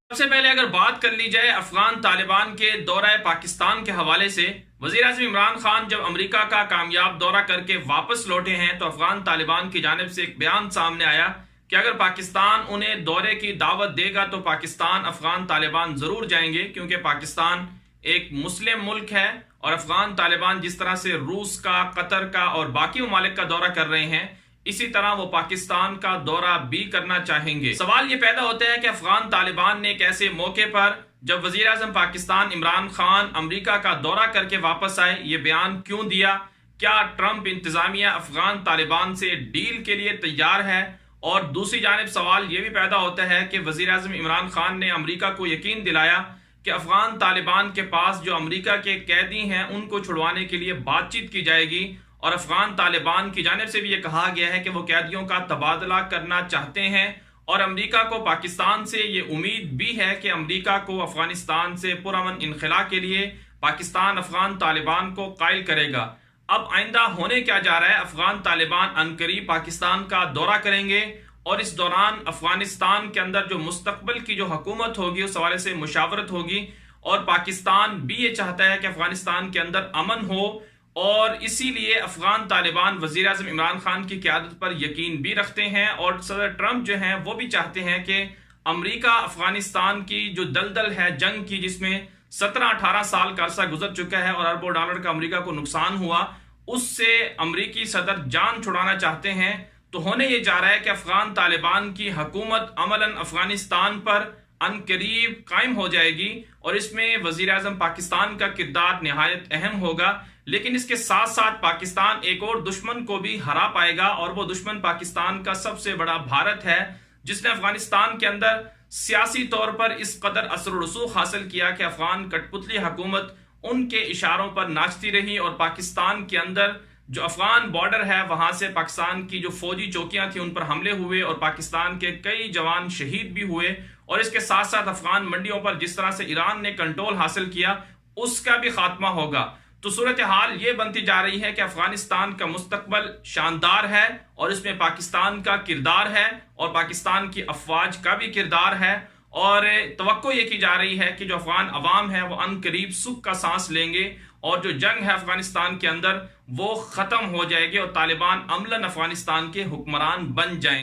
سب سے پہلے اگر بات کر لی جائے افغان طالبان کے دورہ پاکستان کے حوالے سے، وزیر اعظم عمران خان جب امریکہ کا کامیاب دورہ کر کے واپس لوٹے ہیں تو افغان طالبان کی جانب سے ایک بیان سامنے آیا کہ اگر پاکستان انہیں دورے کی دعوت دے گا تو پاکستان افغان طالبان ضرور جائیں گے، کیونکہ پاکستان ایک مسلم ملک ہے اور افغان طالبان جس طرح سے روس کا، قطر کا اور باقی ممالک کا دورہ کر رہے ہیں، اسی طرح وہ پاکستان کا دورہ بھی کرنا چاہیں گے۔ سوال یہ پیدا ہوتا ہے کہ افغان طالبان نے ایک ایسے موقع پر جب وزیر اعظم پاکستان عمران خان امریکہ کا دورہ کر کے واپس آئے یہ بیان کیوں دیا؟ کیا ٹرمپ انتظامیہ افغان طالبان سے ڈیل کے لیے تیار ہے؟ اور دوسری جانب سوال یہ بھی پیدا ہوتا ہے کہ وزیر اعظم عمران خان نے امریکہ کو یقین دلایا کہ افغان طالبان کے پاس جو امریکہ کے قیدی ہیں ان کو چھڑوانے کے لیے بات چیت کی جائے گی، اور افغان طالبان کی جانب سے بھی یہ کہا گیا ہے کہ وہ قیدیوں کا تبادلہ کرنا چاہتے ہیں، اور امریکہ کو پاکستان سے یہ امید بھی ہے کہ امریکہ کو افغانستان سے پرامن انخلا کے لیے پاکستان افغان طالبان کو قائل کرے گا۔ اب آئندہ ہونے کیا جا رہا ہے؟ افغان طالبان عنقریب پاکستان کا دورہ کریں گے اور اس دوران افغانستان کے اندر جو مستقبل کی جو حکومت ہوگی اس حوالے سے مشاورت ہوگی، اور پاکستان بھی یہ چاہتا ہے کہ افغانستان کے اندر امن ہو، اور اسی لیے افغان طالبان وزیر اعظم عمران خان کی قیادت پر یقین بھی رکھتے ہیں، اور صدر ٹرمپ جو ہیں وہ بھی چاہتے ہیں کہ امریکہ افغانستان کی جو دلدل ہے جنگ کی، جس میں 17-18 سال کا عرصہ گزر چکا ہے اور اربوں ڈالر کا امریکہ کو نقصان ہوا، اس سے امریکی صدر جان چھڑانا چاہتے ہیں۔ تو ہونے یہ جا رہا ہے کہ افغان طالبان کی حکومت عملاً افغانستان پر عنقریب قائم ہو جائے گی، اور اس میں وزیر اعظم پاکستان کا کردار نہایت اہم ہوگا۔ لیکن اس کے ساتھ ساتھ پاکستان ایک اور دشمن کو بھی ہرا پائے گا، اور وہ دشمن پاکستان کا سب سے بڑا بھارت ہے، جس نے افغانستان کے اندر سیاسی طور پر اس قدر اثر و رسوخ حاصل کیا کہ افغان کٹ پتلی حکومت ان کے اشاروں پر ناچتی رہی، اور پاکستان کے اندر جو افغان بارڈر ہے وہاں سے پاکستان کی جو فوجی چوکیاں تھیں ان پر حملے ہوئے، اور پاکستان کے کئی جوان شہید بھی ہوئے، اور اس کے ساتھ ساتھ افغان منڈیوں پر جس طرح سے ایران نے کنٹرول حاصل کیا اس کا بھی خاتمہ ہوگا۔ تو صورتحال یہ بنتی جا رہی ہے کہ افغانستان کا مستقبل شاندار ہے، اور اس میں پاکستان کا کردار ہے اور پاکستان کی افواج کا بھی کردار ہے، اور توقع یہ کی جا رہی ہے کہ جو افغان عوام ہے وہ عنقریب سکھ کا سانس لیں گے، اور جو جنگ ہے افغانستان کے اندر وہ ختم ہو جائے گی، اور طالبان عملاً افغانستان کے حکمران بن جائیں گے۔